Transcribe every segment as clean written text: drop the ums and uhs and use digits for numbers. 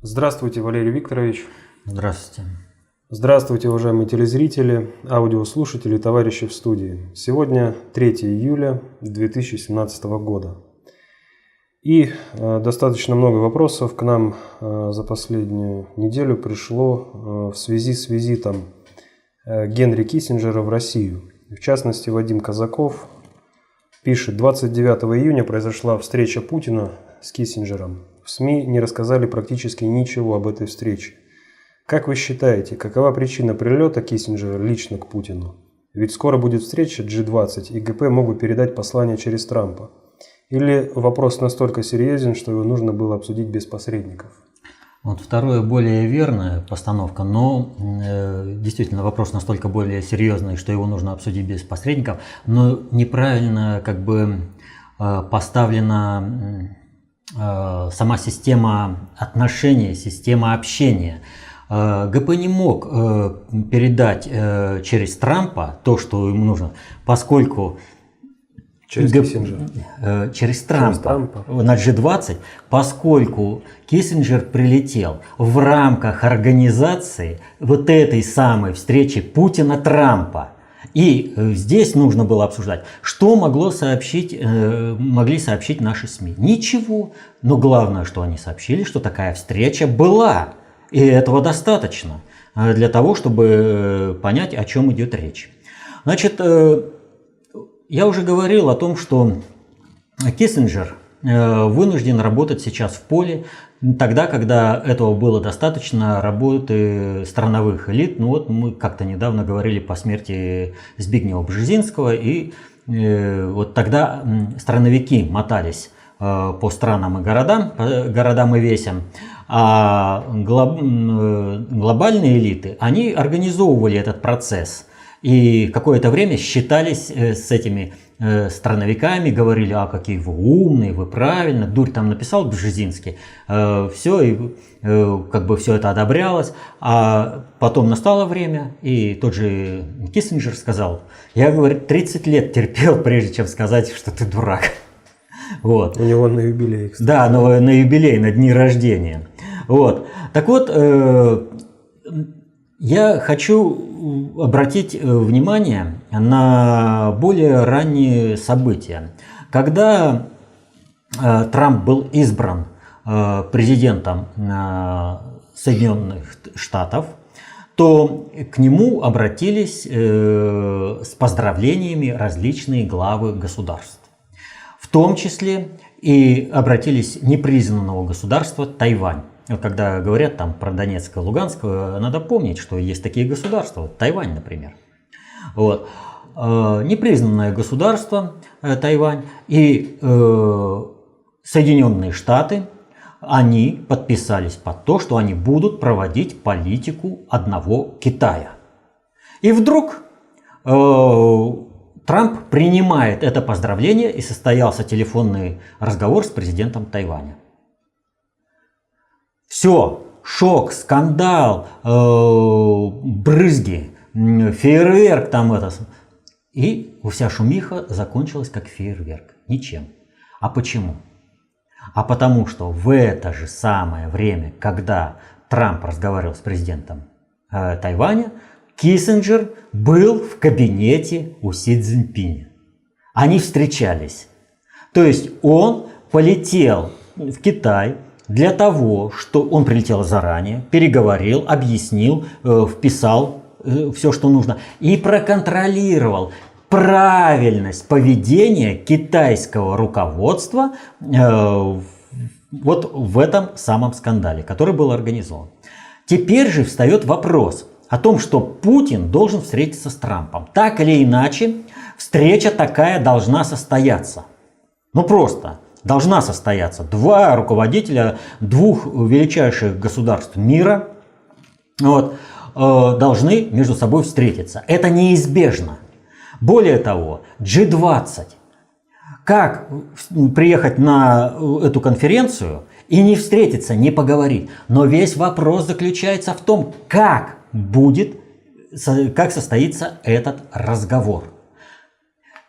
Здравствуйте, Валерий Викторович. Здравствуйте. Здравствуйте, уважаемые телезрители, аудиослушатели, товарищи в студии. Сегодня 3 июля 2017 года. И достаточно много вопросов к нам за последнюю неделю пришло в связи с визитом Генри Киссинджера в Россию. В частности, Вадим Казаков пишет: 29 июня произошла встреча Путина с Киссинджером. В СМИ не рассказали практически ничего об этой встрече. Как вы считаете, какова причина прилета Киссинджера лично к Путину? Ведь скоро будет встреча G20, и ГП могут передать послание через Трампа. Или вопрос настолько серьезен, что его нужно было обсудить без посредников? Вот второе более верная постановка, но действительно вопрос настолько более серьезный, что его нужно обсудить без посредников, но неправильно поставлена сама система отношений, система общения. ГП не мог передать через Трампа то, что ему нужно, поскольку Через Киссинджера. Через Трампа на G20, поскольку Киссинджер прилетел в рамках организации вот этой самой встречи Путина-Трампа. И здесь нужно было обсуждать, что могли сообщить наши СМИ. Ничего. Но главное, что они сообщили, что такая встреча была. И этого достаточно для того, чтобы понять, о чем идет речь. Значит, я уже говорил о том, что Киссинджер вынужден работать сейчас в поле, тогда, когда этого было достаточно работы страновых элит. Ну вот мы как-то недавно говорили по смерти Збигнева Бжезинского, и вот тогда страновики мотались по странам и городам и весям, а глобальные элиты, они организовывали этот процесс. И какое-то время считались с этими страновиками, говорили: а какие вы умные, вы правильно, дурь там написал Бжезинский, все, и все это одобрялось. А потом настало время, и тот же Киссинджер сказал: я, говорит, 30 лет терпел, прежде чем сказать, что ты дурак. Вот. У него на юбилей, кстати. Да, на юбилей, на дни рождения. Вот. Так вот, я хочу обратить внимание на более ранние события. Когда Трамп был избран президентом Соединенных Штатов, то к нему обратились с поздравлениями различные главы государств. В том числе и обратились непризнанного государства Тайвань. Когда говорят там про Донецк и Луганск, надо помнить, что есть такие государства, Тайвань, например. Вот. Непризнанное государство Тайвань и Соединенные Штаты, они подписались под то, что они будут проводить политику одного Китая. И вдруг Трамп принимает это поздравление, и состоялся телефонный разговор с президентом Тайваня. Все, шок, скандал, брызги, фейерверк там это. И вся шумиха закончилась как фейерверк. Ничем. А почему? А потому что в это же самое время, когда Трамп разговаривал с президентом Тайваня, Киссинджер был в кабинете у Си Цзиньпиня. Они встречались. То есть он полетел в Китай для того, что он прилетел заранее, переговорил, объяснил, вписал все, что нужно, и проконтролировал правильность поведения китайского руководства вот в этом самом скандале, который был организован. Теперь же встает вопрос о том, что Путин должен встретиться с Трампом. Так или иначе, встреча такая должна состояться. Ну просто должна состояться. Два руководителя двух величайших государств мира должны между собой встретиться. Это неизбежно. Более того, G20. Как приехать на эту конференцию и не встретиться, не поговорить? Но весь вопрос заключается в том, как состоится этот разговор.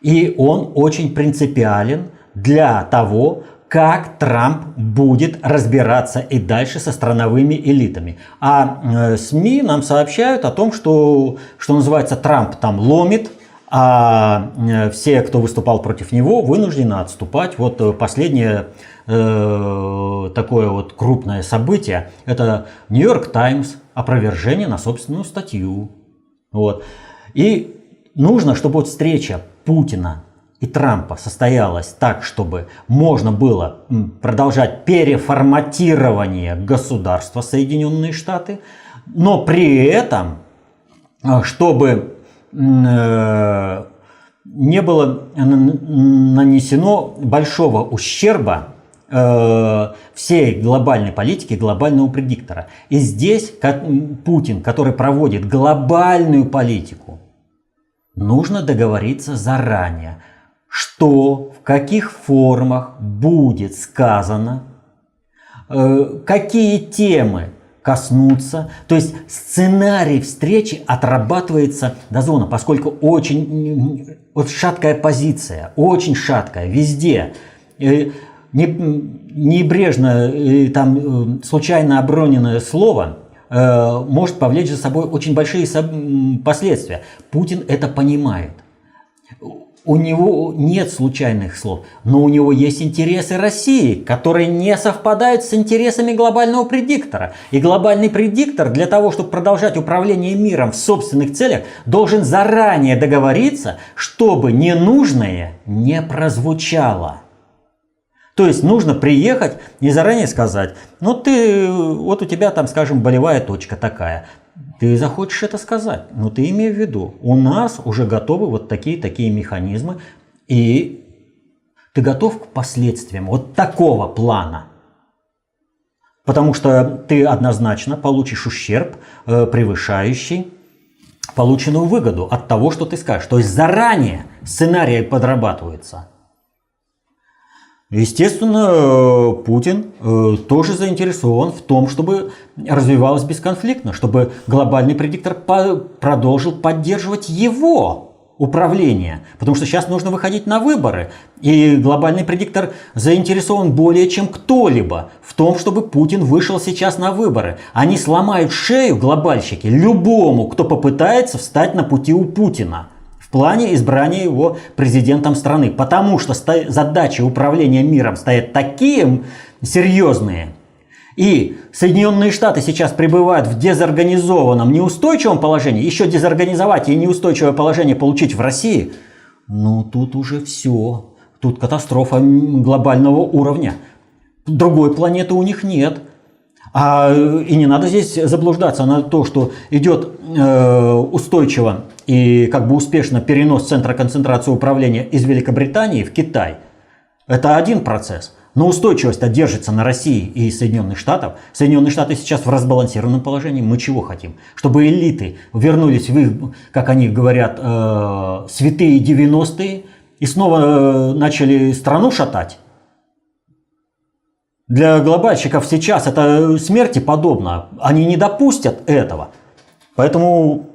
И он очень принципиален для того, как Трамп будет разбираться и дальше со страновыми элитами. А СМИ нам сообщают о том, что называется, Трамп там ломит, а все, кто выступал против него, вынуждены отступать. Вот последнее такое вот крупное событие – это Нью-Йорк Таймс, опровержение на собственную статью. Вот. И нужно, чтобы вот встреча Путина и Трампа состоялась так, чтобы можно было продолжать переформатирование государства Соединенные Штаты, но при этом, чтобы не было нанесено большого ущерба всей глобальной политике, глобального предиктора. И здесь Путин, который проводит глобальную политику, нужно договориться заранее, что, в каких формах будет сказано, какие темы коснутся. То есть сценарий встречи отрабатывается дозорно, поскольку очень вот шаткая позиция, очень шаткая везде. Небрежно, там, случайно оброненное слово может повлечь за собой очень большие последствия. Путин это понимает. У него нет случайных слов, но у него есть интересы России, которые не совпадают с интересами глобального предиктора. И глобальный предиктор для того, чтобы продолжать управление миром в собственных целях, должен заранее договориться, чтобы ненужное не прозвучало. То есть нужно приехать и заранее сказать, ну вот у тебя там, скажем, болевая точка такая. Ты захочешь это сказать, но ты имей в виду, у нас уже готовы вот такие механизмы, и ты готов к последствиям вот такого плана. Потому что ты однозначно получишь ущерб, превышающий полученную выгоду от того, что ты скажешь. То есть заранее сценарий подрабатывается. Естественно, Путин тоже заинтересован в том, чтобы развивалось бесконфликтно, чтобы глобальный предиктор продолжил поддерживать его управление. Потому что сейчас нужно выходить на выборы. И глобальный предиктор заинтересован более чем кто-либо в том, чтобы Путин вышел сейчас на выборы. Они сломают шею, глобальщики, любому, кто попытается встать на пути у Путина в плане избрания его президентом страны. Потому что задачи управления миром стоят такие серьезные. И Соединенные Штаты сейчас пребывают в дезорганизованном, неустойчивом положении. Еще дезорганизовать и неустойчивое положение получить в России, ну тут уже все. Тут катастрофа глобального уровня. Другой планеты у них нет. И не надо здесь заблуждаться на то, что идет устойчиво и как бы успешно перенос центра концентрации управления из Великобритании в Китай. Это один процесс. Но устойчивость держится на России и Соединенных Штатах. Соединенные Штаты сейчас в разбалансированном положении. Мы чего хотим? Чтобы элиты вернулись в их, как они говорят, святые 90-е и снова начали страну шатать? Для глобальщиков сейчас это смерти подобно. Они не допустят этого. Поэтому,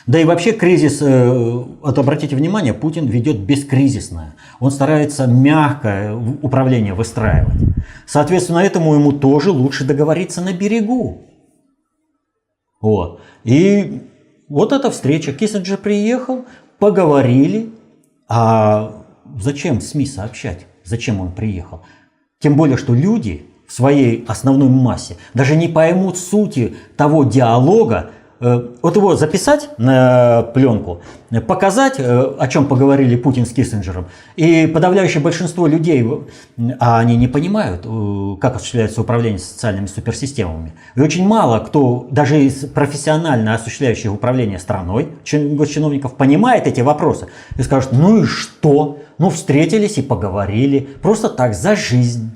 да и вообще кризис, вот обратите внимание, Путин ведет бескризисное. Он старается мягкое управление выстраивать. Соответственно, этому ему тоже лучше договориться на берегу. Вот. И вот эта встреча. Киссинджер приехал, поговорили. А зачем СМИ сообщать? Зачем он приехал? Тем более, что люди в своей основной массе даже не поймут сути того диалога. Вот его записать на пленку, показать, о чем поговорили Путин с Киссинджером, и подавляющее большинство людей, а они не понимают, как осуществляется управление социальными суперсистемами. И очень мало кто, даже из профессионально осуществляющих управление страной, госчиновников, понимает эти вопросы и скажут, ну и что? Ну встретились и поговорили, просто так, за жизнь.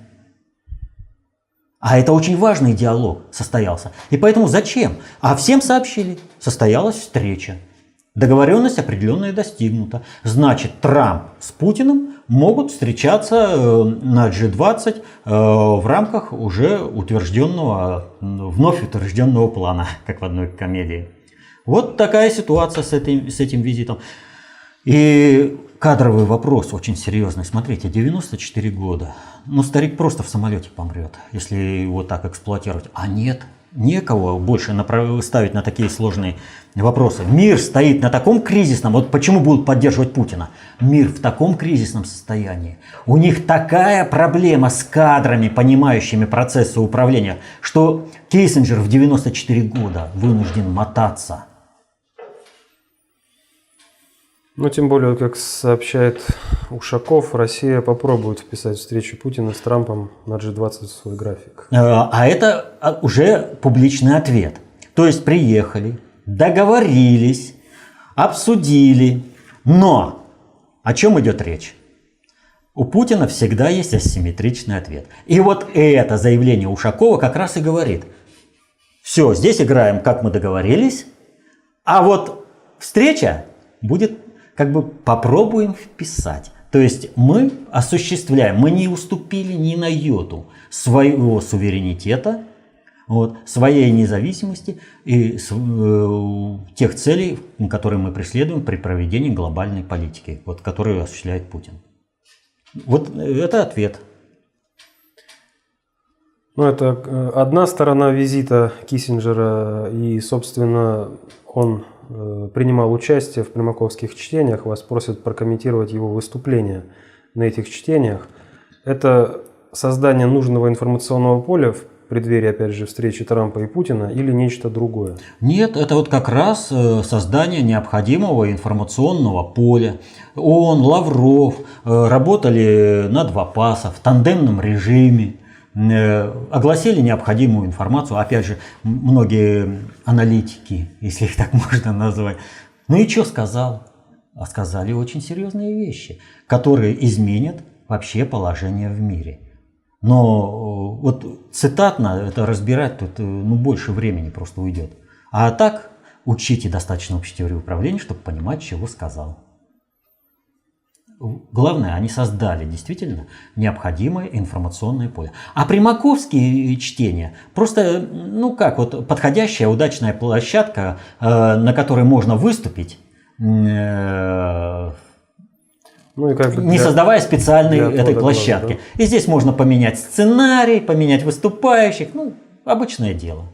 А это очень важный диалог состоялся. И поэтому зачем? А всем сообщили. Состоялась встреча. Договоренность определенная достигнута. Значит, Трамп с Путиным могут встречаться на G20 в рамках уже вновь утвержденного плана, как в одной комедии. Вот такая ситуация с этим визитом. И кадровый вопрос очень серьезный. Смотрите, 94 года. Ну, старик просто в самолете помрет, если его так эксплуатировать. А нет, некого больше ставить на такие сложные вопросы. Мир стоит на таком кризисном, вот почему будут поддерживать Путина? Мир в таком кризисном состоянии. У них такая проблема с кадрами, понимающими процессы управления, что Киссинджер в 94 года вынужден мотаться. Ну, тем более, как сообщает Ушаков, Россия попробует вписать встречу Путина с Трампом на G20 в свой график. А это уже публичный ответ. То есть приехали, договорились, обсудили. Но о чем идет речь? У Путина всегда есть асимметричный ответ. И вот это заявление Ушакова как раз и говорит: все, здесь играем, как мы договорились, а вот встреча будет, как бы попробуем вписать. То есть мы осуществляем, мы не уступили ни на йоту своего суверенитета, вот, своей независимости и тех целей, которые мы преследуем при проведении глобальной политики, вот, которую осуществляет Путин. Вот это ответ. Ну, это одна сторона визита Киссинджера, и, собственно, он принимал участие в примаковских чтениях. Вас просят прокомментировать его выступления на этих чтениях. Это создание нужного информационного поля в преддверии, опять же, встречи Трампа и Путина или нечто другое? Нет, это вот как раз создание необходимого информационного поля. Он, Лавров работали на два паса в тандемном режиме. Огласили необходимую информацию, опять же, многие аналитики, если их так можно назвать. Ну и что сказал? А сказали очень серьезные вещи, которые изменят вообще положение в мире. Но вот цитатно это разбирать тут больше времени просто уйдет. А так учите достаточно общей теории управления, чтобы понимать, чего сказал. Главное, они создали действительно необходимое информационное поле. А примаковские чтения просто, ну как, вот подходящая, удачная площадка, на которой можно выступить, Ну, и как бы не создавая специальной этой площадки. Да? И здесь можно поменять сценарий, поменять выступающих, ну, обычное дело.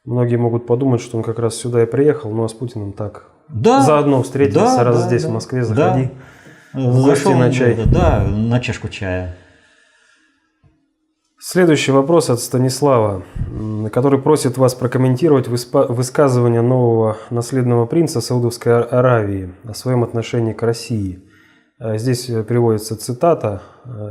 Многие могут подумать, что он как раз сюда и приехал, ну а с Путиным так. Да, заодно встретился, раз здесь, в Москве, заходи. Зашел на чай. Да, на чашку чая. Следующий вопрос от Станислава, который просит вас прокомментировать высказывание нового наследного принца Саудовской Аравии о своем отношении к России. Здесь приводится цитата: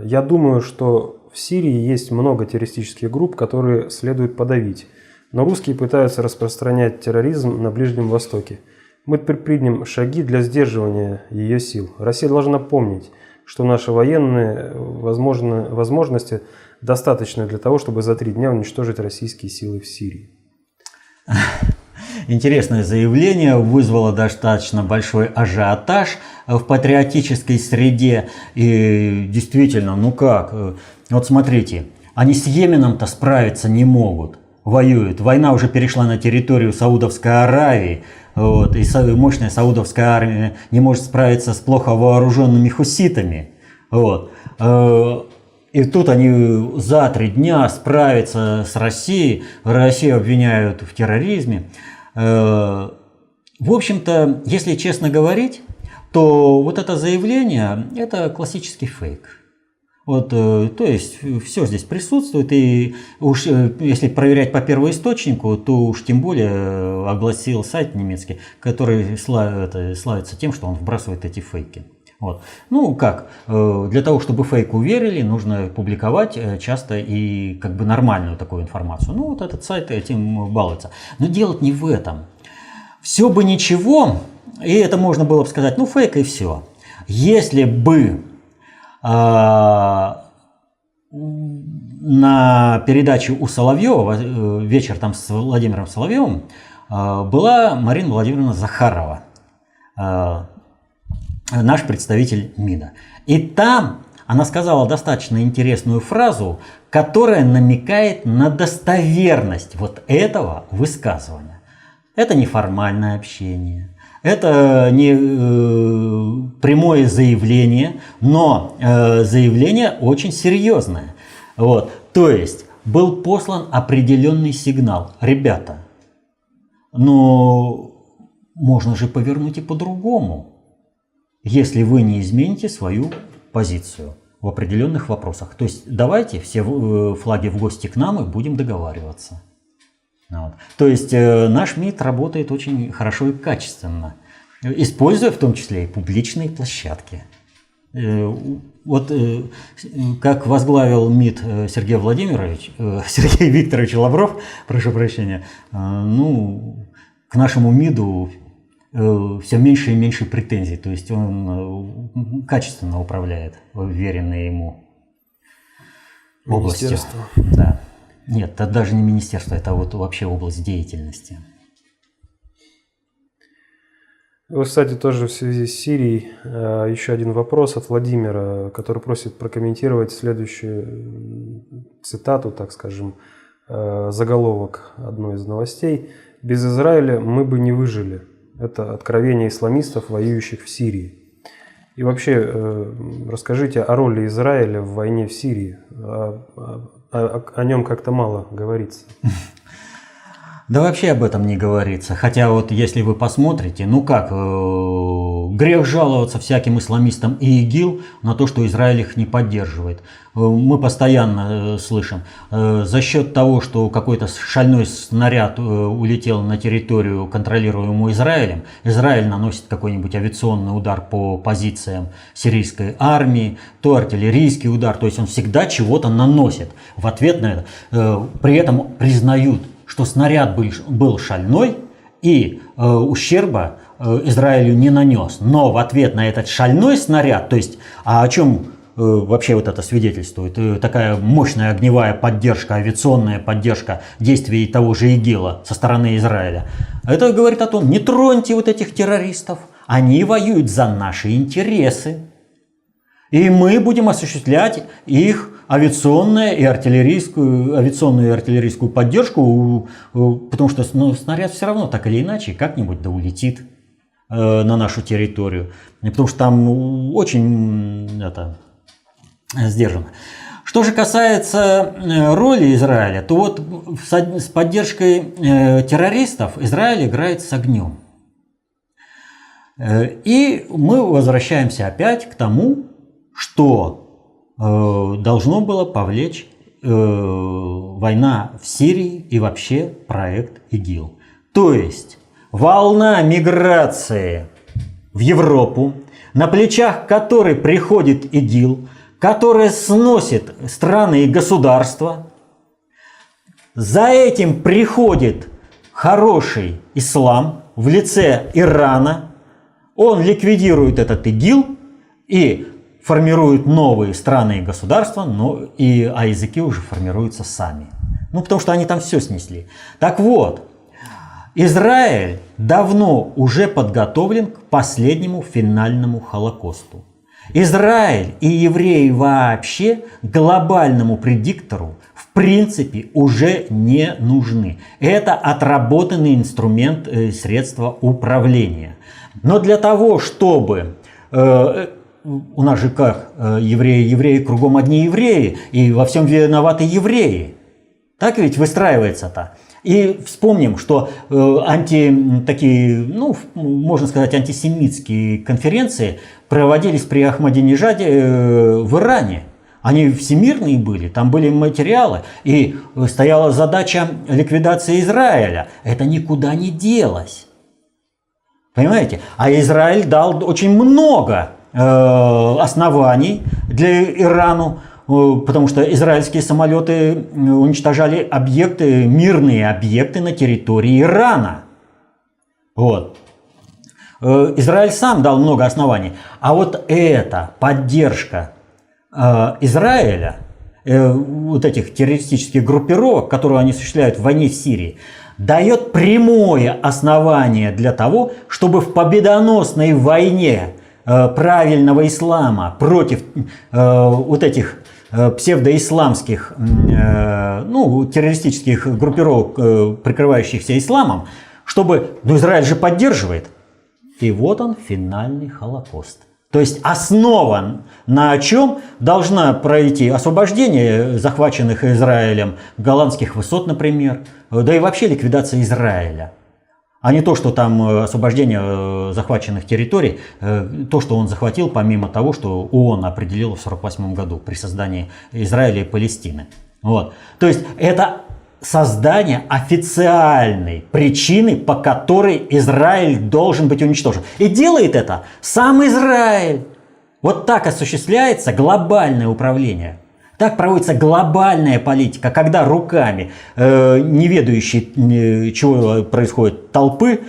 «Я думаю, что в Сирии есть много террористических групп, которые следует подавить, но русские пытаются распространять терроризм на Ближнем Востоке. Мы предпримем шаги для сдерживания ее сил. Россия должна помнить, что наши военные возможности достаточны для того, чтобы за 3 дня уничтожить российские силы в Сирии». Интересное заявление вызвало достаточно большой ажиотаж в патриотической среде. И действительно, ну как, вот смотрите, они с Йеменом-то справиться не могут, воюют. Война уже перешла на территорию Саудовской Аравии. Вот, и мощная саудовская армия не может справиться с плохо вооруженными хуситами. Вот. И тут они за 3 дня справятся с Россией. Россию обвиняют в терроризме. В общем-то, если честно говорить, то вот это заявление – это классический фейк. Вот, то есть все здесь присутствует, и уж если проверять по первоисточнику, то уж тем более огласил сайт немецкий, который славится тем, что он вбрасывает эти фейки. Вот. Ну как, для того, чтобы фейку верили, нужно публиковать часто и как бы нормальную такую информацию. Ну вот этот сайт этим балуется. Но дело не в этом. Все бы ничего, и это можно было бы сказать, ну фейк и все. Если бы на передаче у Соловьева, вечер там с Владимиром Соловьевым, была Марина Владимировна Захарова, наш представитель МИДа. И там она сказала достаточно интересную фразу, которая намекает на достоверность вот этого высказывания. Это неформальное общение. Это не прямое заявление, но заявление очень серьезное. Вот. То есть был послан определенный сигнал. Ребята, но можно же повернуть и по-другому, если вы не измените свою позицию в определенных вопросах. То есть давайте все флаги в гости к нам и будем договариваться. Вот. То есть наш МИД работает очень хорошо и качественно, используя в том числе и публичные площадки. Вот как возглавил МИД Сергей Викторович Лавров, прошу прощения, ну, к нашему МИДу все меньше и меньше претензий, то есть он качественно управляет вверенные ему областью. Министерство. Да. Нет, это даже не министерство, это вот вообще область деятельности. Вы, кстати, тоже в связи с Сирией еще один вопрос от Владимира, который просит прокомментировать следующую цитату, так скажем, заголовок одной из новостей. «Без Израиля мы бы не выжили». Это откровение исламистов, воюющих в Сирии. И вообще, расскажите о роли Израиля в войне в Сирии. О нем как-то мало говорится. Да вообще об этом не говорится. Хотя вот если вы посмотрите, ну как, грех жаловаться всяким исламистам и ИГИЛ на то, что Израиль их не поддерживает. Мы постоянно слышим, за счет того, что какой-то шальной снаряд улетел на территорию, контролируемую Израилем, Израиль наносит какой-нибудь авиационный удар по позициям сирийской армии, то артиллерийский удар, то есть он всегда чего-то наносит в ответ на это. При этом признают, что снаряд был шальной и ущерба Израилю не нанес. Но в ответ на этот шальной снаряд, то есть, о чем вообще вот это свидетельствует? Такая мощная огневая поддержка, авиационная поддержка действий того же ИГИЛа со стороны Израиля. Это говорит о том, не троньте вот этих террористов, они воюют за наши интересы. И мы будем осуществлять их авиационную и артиллерийскую поддержку, потому что снаряд все равно так или иначе как-нибудь да улетит на нашу территорию. Потому что там очень сдержанно. Что же касается роли Израиля, то вот с поддержкой террористов Израиль играет с огнем. И мы возвращаемся опять к тому, что должно было повлечь война в Сирии и вообще проект ИГИЛ. То есть волна миграции в Европу, на плечах которой приходит ИГИЛ, которая сносит страны и государства. За этим приходит хороший ислам в лице Ирана. Он ликвидирует этот ИГИЛ и формируют новые страны и государства, а языки уже формируются сами. Ну, потому что они там все снесли. Так вот, Израиль давно уже подготовлен к последнему финальному Холокосту. Израиль и евреи вообще глобальному предиктору в принципе уже не нужны. Это отработанный инструмент, средства управления. Но для того, чтобы... У нас же как, евреи кругом одни евреи, и во всем виноваты евреи. Так ведь выстраивается-то. И вспомним, что можно сказать, антисемитские конференции проводились при Ахмадинежаде в Иране. Они всемирные были, там были материалы, и стояла задача ликвидации Израиля. Это никуда не делось. Понимаете? А Израиль дал очень много оснований для Ирану, потому что израильские самолеты уничтожали мирные объекты на территории Ирана. Вот. Израиль сам дал много оснований. А вот эта поддержка Израиля, вот этих террористических группировок, которые они осуществляют в войне в Сирии, дает прямое основание для того, чтобы в победоносной войне правильного ислама против вот этих псевдоисламских, террористических группировок, прикрывающихся исламом, чтобы, Израиль же поддерживает. И вот он, финальный Холокост. То есть основан на чем должна пройти освобождение захваченных Израилем голландских высот, например, да и вообще ликвидация Израиля. А не то, что там освобождение захваченных территорий, то, что он захватил, помимо того, что ООН определил в 1948 году при создании Израиля и Палестины. Вот. То есть это создание официальной причины, по которой Израиль должен быть уничтожен. И делает это сам Израиль. Вот так осуществляется глобальное управление. Так проводится глобальная политика, когда руками не ведающей, чего происходит, толпы,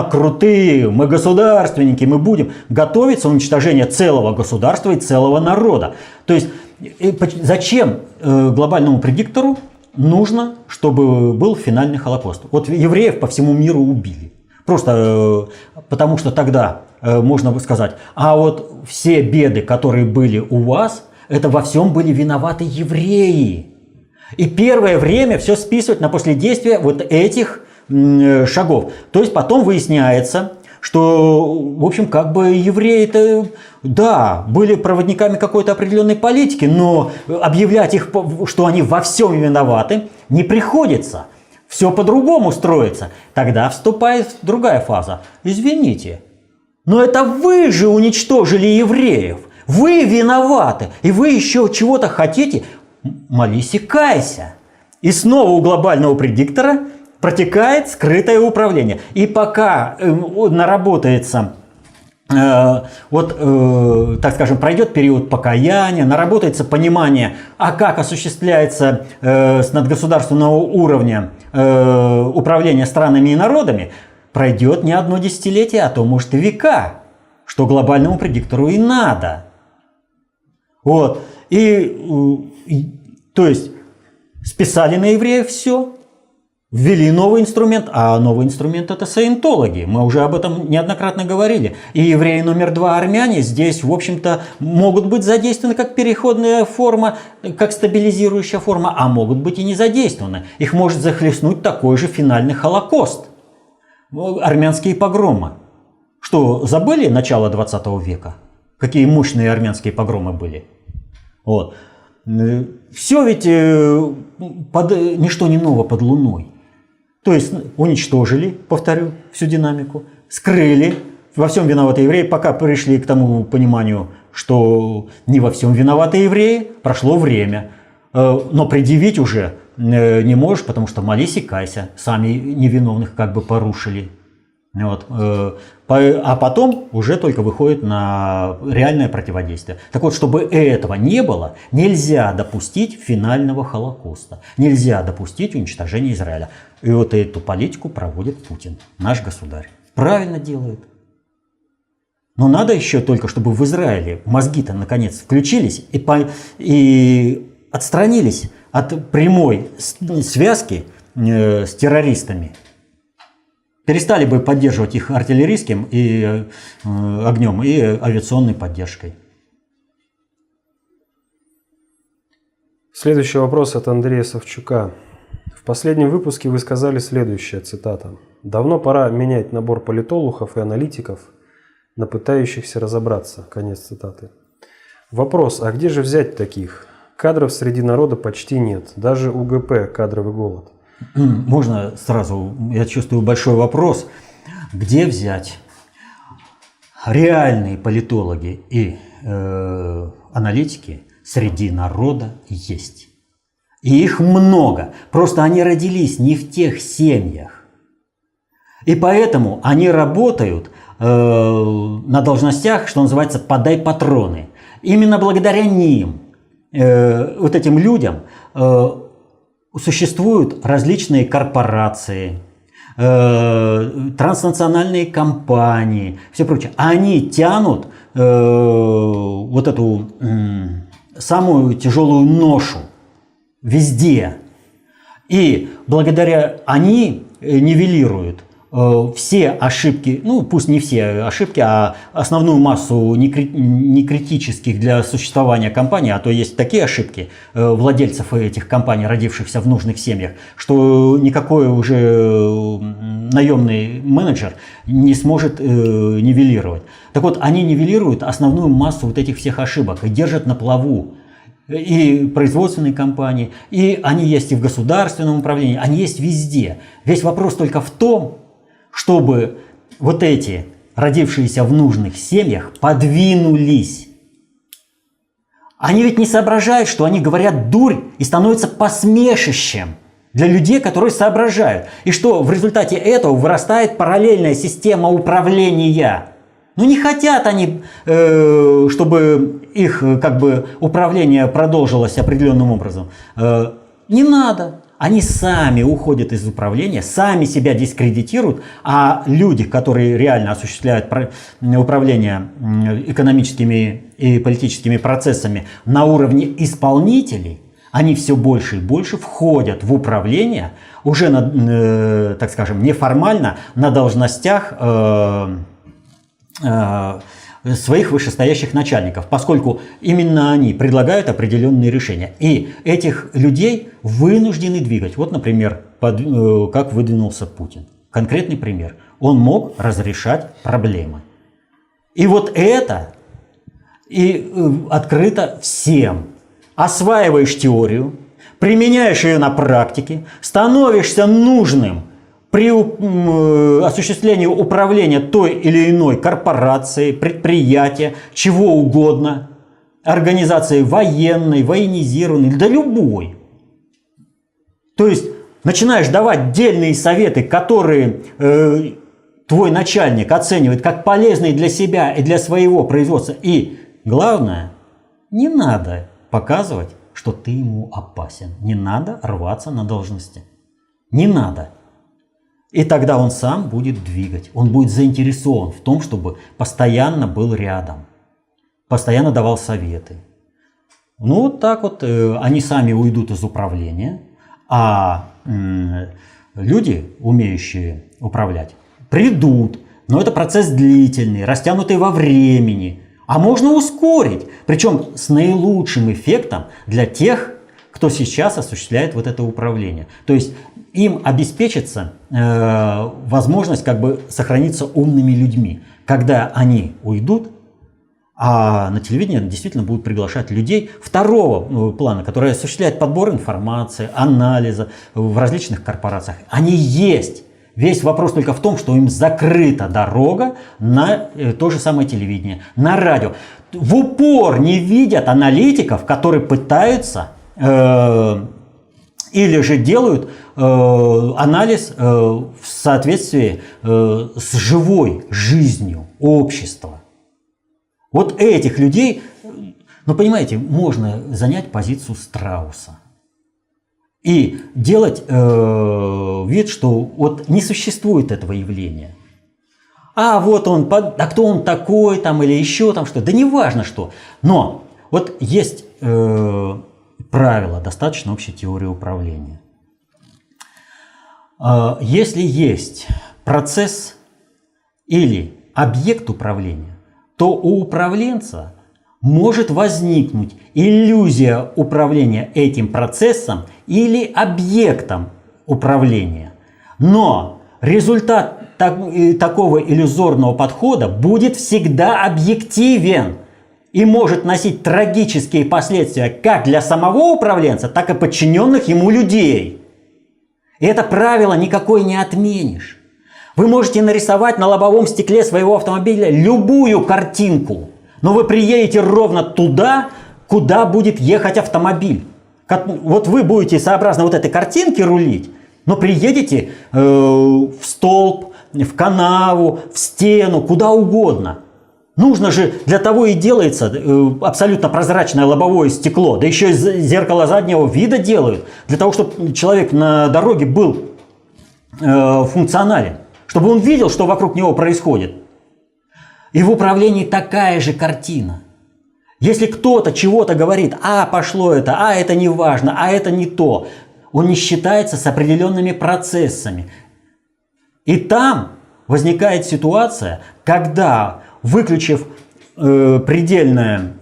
крутые, мы государственники, мы будем, готовиться уничтожение целого государства и целого народа. То есть зачем глобальному предиктору нужно, чтобы был финальный Холокост? Вот евреев по всему миру убили. Просто потому что тогда можно бы сказать, а вот все беды, которые были у вас, это во всем были виноваты евреи. И первое время все списывать на последействие вот этих шагов. То есть потом выясняется, что, в общем, как бы евреи-то, да, были проводниками какой-то определенной политики, но объявлять их, что они во всем виноваты, не приходится. Все по-другому строится. Тогда вступает другая фаза. Извините, но это вы же уничтожили евреев. Вы виноваты. И вы еще чего-то хотите? Молись и кайся. И снова у глобального предиктора протекает скрытое управление. И пока наработается, так скажем, пройдет период покаяния, наработается понимание, как осуществляется с надгосударственного уровня управление странами и народами, пройдет не одно десятилетие, а то, может, и века, что глобальному предиктору и надо. Вот. То есть списали на евреев все, ввели новый инструмент, а новый инструмент — это саентологи. Мы уже об этом неоднократно говорили. И евреи номер 2, армяне, здесь, в общем-то, могут быть задействованы как переходная форма, как стабилизирующая форма, а могут быть и не задействованы. Их может захлестнуть такой же финальный Холокост. Армянские погромы. Что, забыли начало 20 века? Какие мощные армянские погромы были? Вот. Все ведь ничто не ново под луной. То есть уничтожили, повторю, всю динамику, скрыли, во всем виноваты евреи, пока пришли к тому пониманию, что не во всем виноваты евреи, прошло время. Но предъявить уже не можешь, потому что молись и кайся, сами невиновных как бы порушили. Вот. А потом уже только выходит на реальное противодействие. Так вот, чтобы этого не было, нельзя допустить финального Холокоста. Нельзя допустить уничтожения Израиля. И вот эту политику проводит Путин, наш государь. Правильно делает. Но надо еще только, чтобы в Израиле мозги-то наконец включились и отстранились от прямой связки с террористами. Перестали бы поддерживать их артиллерийским и огнем, и авиационной поддержкой. Следующий вопрос от Андрея Савчука. В последнем выпуске вы сказали следующее, цитата. «Давно пора менять набор политологов и аналитиков, на пытающихся разобраться». Конец цитаты. Вопрос, а где же взять таких? Кадров среди народа почти нет, даже у ГП кадровый голод. Можно сразу, я чувствую большой вопрос, где взять реальные политологи и аналитики среди народа есть. И их много, просто они родились не в тех семьях. И поэтому они работают на должностях, что называется, подай патроны. Именно благодаря ним, вот этим людям, существуют различные корпорации, транснациональные компании, все прочее. Они тянут вот эту самую тяжелую ношу везде. И благодаря они нивелируют все ошибки, ну пусть не все ошибки, а основную массу некритических для существования компаний, а то есть такие ошибки владельцев этих компаний, родившихся в нужных семьях, что никакой уже наемный менеджер не сможет нивелировать. Так вот, они нивелируют основную массу вот этих всех ошибок и держат на плаву и производственные компании, и они есть и в государственном управлении, они есть везде. Весь вопрос только в том, чтобы вот эти, родившиеся в нужных семьях, подвинулись. Они ведь не соображают, что они говорят дурь и становятся посмешищем для людей, которые соображают. И что в результате этого вырастает параллельная система управления. Ну не хотят они, чтобы их как бы управление продолжилось определенным образом. Не надо. Они сами уходят из управления, сами себя дискредитируют, а люди, которые реально осуществляют управление экономическими и политическими процессами на уровне исполнителей, они все больше и больше входят в управление уже, так скажем, неформально на должностях своих вышестоящих начальников, поскольку именно они предлагают определенные решения. И этих людей вынуждены двигать. Вот, например, как выдвинулся Путин. Конкретный пример. Он мог разрешать проблемы. И вот это и открыто всем. Осваиваешь теорию, применяешь ее на практике, становишься нужным при осуществлении управления той или иной корпорацией, предприятия, чего угодно, организации военной, военизированной, да любой. То есть начинаешь давать дельные советы, которые твой начальник оценивает как полезные для себя и для своего производства. И главное, не надо показывать, что ты ему опасен. Не надо рваться на должности. Не надо. И тогда он сам будет двигать. Он будет заинтересован в том, чтобы постоянно был рядом. Постоянно давал советы. Ну вот так вот они сами уйдут из управления, а люди, умеющие управлять, придут. Но это процесс длительный, растянутый во времени. А можно ускорить. Причем с наилучшим эффектом для тех, кто сейчас осуществляет вот это управление. То есть им обеспечится возможность как бы сохраниться умными людьми. Когда они уйдут, а на телевидении действительно будут приглашать людей второго плана, которые осуществляют подбор информации, анализа в различных корпорациях. Они есть. Весь вопрос только в том, что им закрыта дорога на то же самое телевидение, на радио. В упор не видят аналитиков, которые пытаются или же делают анализ в соответствии с живой жизнью общества. Вот этих людей, ну понимаете, можно занять позицию страуса и делать вид, что вот не существует этого явления. А вот он, а кто он такой там или еще там что, да не важно что. Но вот есть правило, достаточно общей теории управления. Если есть процесс или объект управления, то у управленца может возникнуть иллюзия управления этим процессом или объектом управления. Но результат такого иллюзорного подхода будет всегда объективен и может носить трагические последствия как для самого управленца, так и подчиненных ему людей. И это правило никакой не отменишь. Вы можете нарисовать на лобовом стекле своего автомобиля любую картинку, но вы приедете ровно туда, куда будет ехать автомобиль. Вот вы будете сообразно вот этой картинке рулить, но приедете в столб, в канаву, в стену, куда угодно. Нужно же, для того и делается абсолютно прозрачное лобовое стекло, да еще и зеркало заднего вида делают, для того, чтобы человек на дороге был функционален, чтобы он видел, что вокруг него происходит. И в управлении такая же картина. Если кто-то чего-то говорит, пошло это, это не важно, это не то, он не считается с определенными процессами. И там возникает ситуация, когда, выключив предельное,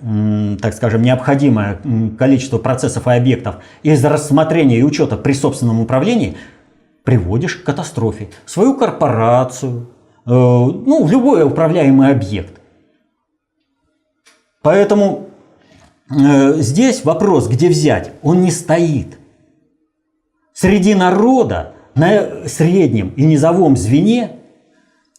так скажем, необходимое количество процессов и объектов из рассмотрения и учета при собственном управлении, приводишь к катастрофе свою корпорацию, в любой управляемый объект. Поэтому здесь вопрос, где взять, он не стоит. Среди народа на среднем и низовом звене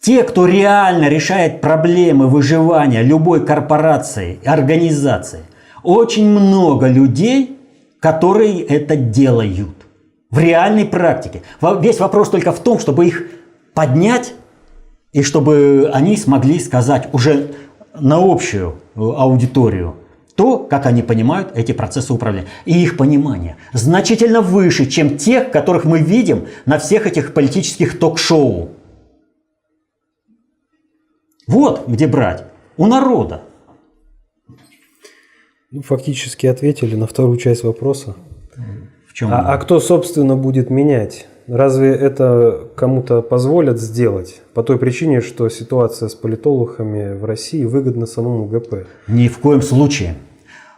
те, кто реально решает проблемы выживания любой корпорации и организации, очень много людей, которые это делают в реальной практике. Весь вопрос только в том, чтобы их поднять и чтобы они смогли сказать уже на общую аудиторию то, как они понимают эти процессы управления. И их понимание значительно выше, чем тех, которых мы видим на всех этих политических ток-шоу. Вот где брать. У народа. Фактически ответили на вторую часть вопроса. В чем? А кто, собственно, будет менять? Разве это кому-то позволят сделать? По той причине, что ситуация с политологами в России выгодна самому ГП. Ни в коем случае.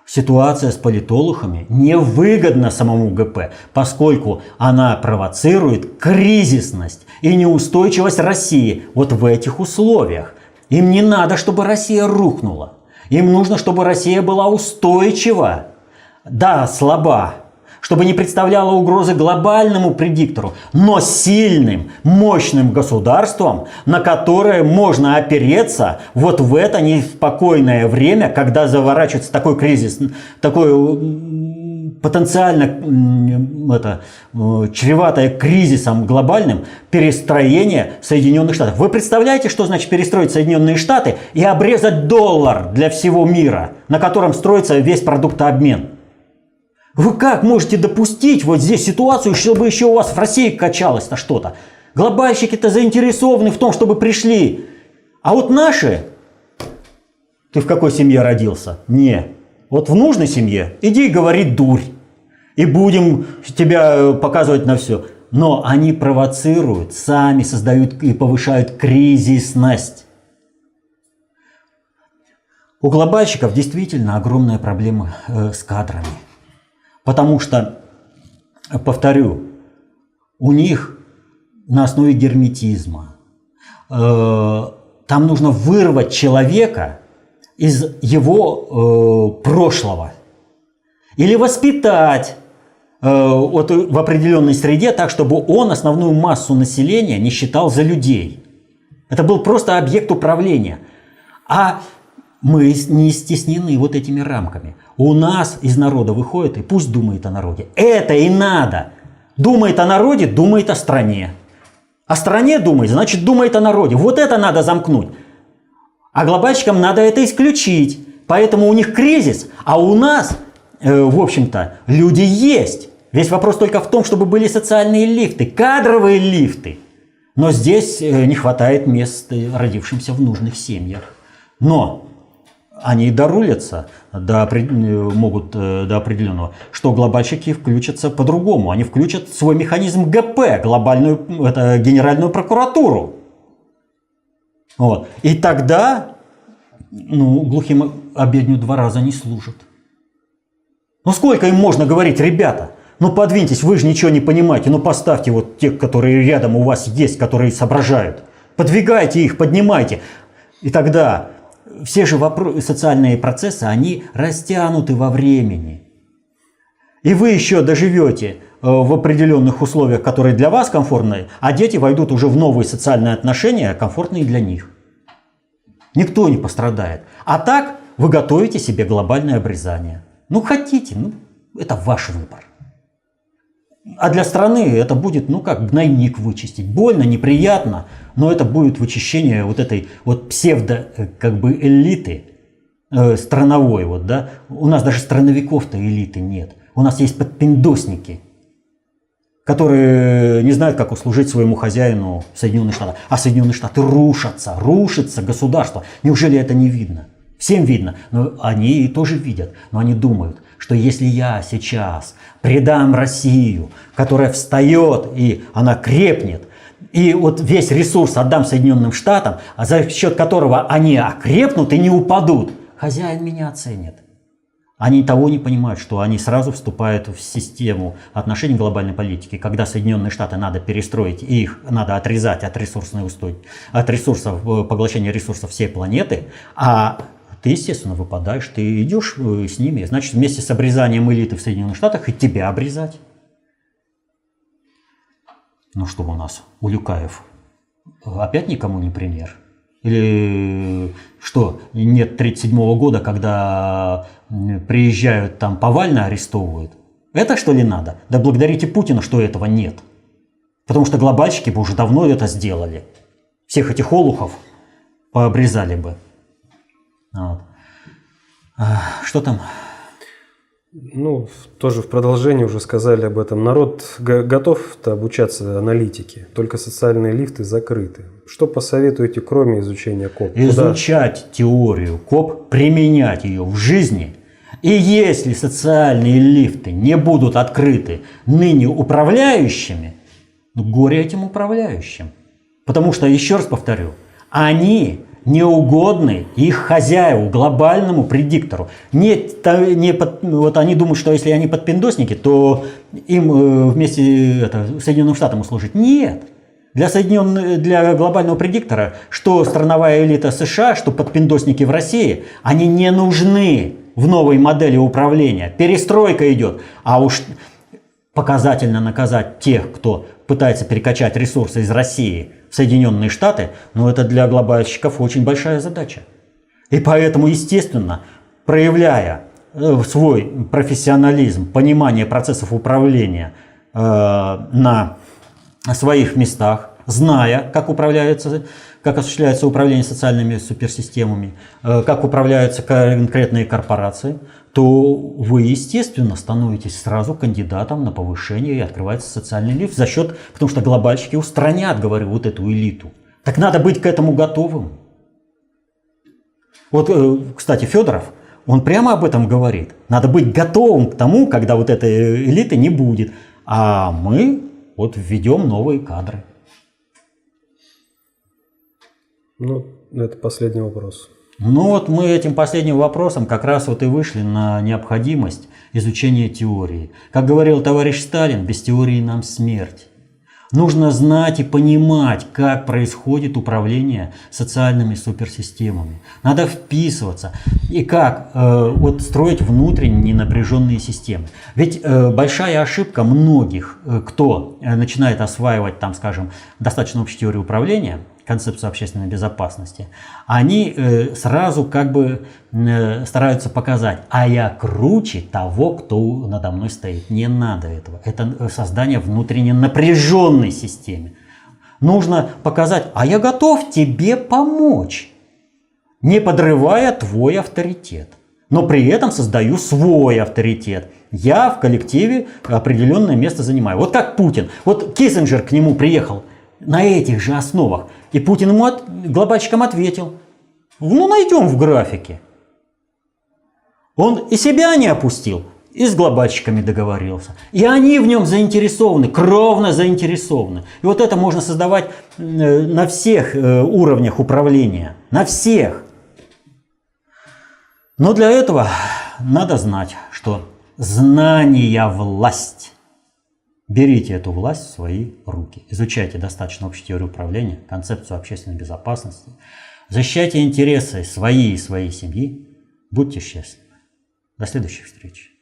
Ситуация с политологами не выгодна самому ГП, поскольку она провоцирует кризисность и неустойчивость России вот в этих условиях. Им не надо, чтобы Россия рухнула. Им нужно, чтобы Россия была устойчива. Да, слаба, чтобы не представляла угрозы глобальному предиктору, но сильным, мощным государством, на которое можно опереться вот в это неспокойное время, когда заворачивается такой кризис, такой потенциально чреватое кризисом глобальным перестроение Соединенных Штатов. Вы представляете, что значит перестроить Соединенные Штаты и обрезать доллар для всего мира, на котором строится весь продуктообмен? Вы как можете допустить вот здесь ситуацию, чтобы еще у вас в России качалось-то что-то? Глобальщики-то заинтересованы в том, чтобы пришли. А вот наши... Ты в какой семье родился? Не. Вот в нужной семье иди и говори дурь. И будем тебя показывать на все. Но они провоцируют, сами создают и повышают кризисность. У глобальщиков действительно огромная проблема с кадрами. Потому что, повторю, у них на основе герметизма. Там нужно вырвать человека из его прошлого. Или воспитать в определенной среде так, чтобы он основную массу населения не считал за людей. Это был просто объект управления. А мы не стеснены вот этими рамками. У нас из народа выходит и пусть думает о народе. Это и надо. Думает о народе, думает о стране. О стране думает, значит думает о народе. Вот это надо замкнуть. А глобальщикам надо это исключить. Поэтому у них кризис, а у нас, в общем-то, люди есть. Весь вопрос только в том, чтобы были социальные лифты, кадровые лифты. Но здесь не хватает мест родившимся в нужных семьях. Но они дорулятся могут до определенного, что глобальщики включатся по-другому. Они включат свой механизм ГП, глобальную Генеральную прокуратуру. Вот. И тогда глухим обедню 2 раза не служат. Сколько им можно говорить, ребята? Подвиньтесь, вы же ничего не понимаете. Поставьте вот тех, которые рядом у вас есть, которые соображают. Подвигайте их, поднимайте. И тогда все же социальные процессы, они растянуты во времени. И вы еще доживете в определенных условиях, которые для вас комфортны, а дети войдут уже в новые социальные отношения, комфортные для них. Никто не пострадает. А так вы готовите себе глобальное обрезание. Хотите, это ваш выбор. А для страны это будет, как гнойник вычистить. Больно, неприятно, но это будет вычищение вот этой псевдо, элиты страновой. У нас даже страновиков-то элиты нет. У нас есть подпиндосники, которые не знают, как услужить своему хозяину в Соединенных Штатах. А Соединенные Штаты рушится государство. Неужели это не видно? Всем видно, но они тоже видят, но они думают, что если я сейчас предам Россию, которая встает и она крепнет, и вот весь ресурс отдам Соединенным Штатам, а за счет которого они окрепнут и не упадут, хозяин меня оценит. Они того не понимают, что они сразу вступают в систему отношений глобальной политики, когда Соединенные Штаты надо перестроить, и их надо отрезать от от ресурсов, поглощения ресурсов всей планеты, а ты, естественно, выпадаешь, ты идешь с ними, значит, вместе с обрезанием элиты в Соединенных Штатах и тебя обрезать. Ну что у нас, Улюкаев, опять никому не пример? Или что, нет 1937 года, когда приезжают там повально арестовывают? Это что ли надо? Да благодарите Путина, что этого нет. Потому что глобальщики бы уже давно это сделали. Всех этих олухов пообрезали бы. Вот. Что там? Ну, тоже в продолжении уже сказали об этом. Народ готов-то обучаться аналитике, только социальные лифты закрыты. Что посоветуете, кроме изучения КОП? Изучать теорию КОП, применять ее в жизни. И если социальные лифты не будут открыты ныне управляющими, ну, горе этим управляющим. Потому что, еще раз повторю, они неугодны их хозяеву, глобальному предиктору. Вот они думают, что если они подпиндосники, то им вместе Соединенным Штатам услужить. Нет. Для глобального предиктора, что страновая элита США, что подпиндосники в России, они не нужны в новой модели управления. Перестройка идет. А уж показательно наказать тех, кто пытается перекачать ресурсы из России в Соединенные Штаты, но это для глобальщиков очень большая задача. И поэтому, естественно, проявляя свой профессионализм, понимание процессов управления на своих местах, зная, как осуществляется управление социальными суперсистемами, как управляются конкретные корпорации, то вы, естественно, становитесь сразу кандидатом на повышение и открывается социальный лифт потому что глобальщики устранят, говорю, вот эту элиту. Так надо быть к этому готовым. Вот, кстати, Федоров, он прямо об этом говорит. Надо быть готовым к тому, когда вот этой элиты не будет. А мы вот введем новые кадры. Ну, это последний вопрос. Ну вот мы этим последним вопросом как раз вот и вышли на необходимость изучения теории. Как говорил товарищ Сталин, без теории нам смерть. Нужно знать и понимать, как происходит управление социальными суперсистемами. Надо вписываться и как вот строить внутренние напряженные системы. Ведь большая ошибка многих, кто начинает осваивать, там, скажем, достаточно общую теорию управления, концепцию общественной безопасности, они сразу как бы стараются показать, а я круче того, кто надо мной стоит. Не надо этого. Это создание внутренне напряженной системы. Нужно показать, а я готов тебе помочь, не подрывая твой авторитет, но при этом создаю свой авторитет. Я в коллективе определенное место занимаю. Вот как Путин. Вот Киссинджер к нему приехал на этих же основах. И Путин ему глобальщикам ответил: ну, найдем в графике. Он и себя не опустил, и с глобальщиками договорился. И они в нем заинтересованы, кровно заинтересованы. И вот это можно создавать на всех уровнях управления. На всех. Но для этого надо знать, что знание – власть. Берите эту власть в свои руки. Изучайте достаточно общую теорию управления, концепцию общественной безопасности. Защищайте интересы свои и своей семьи. Будьте счастливы. До следующих встреч.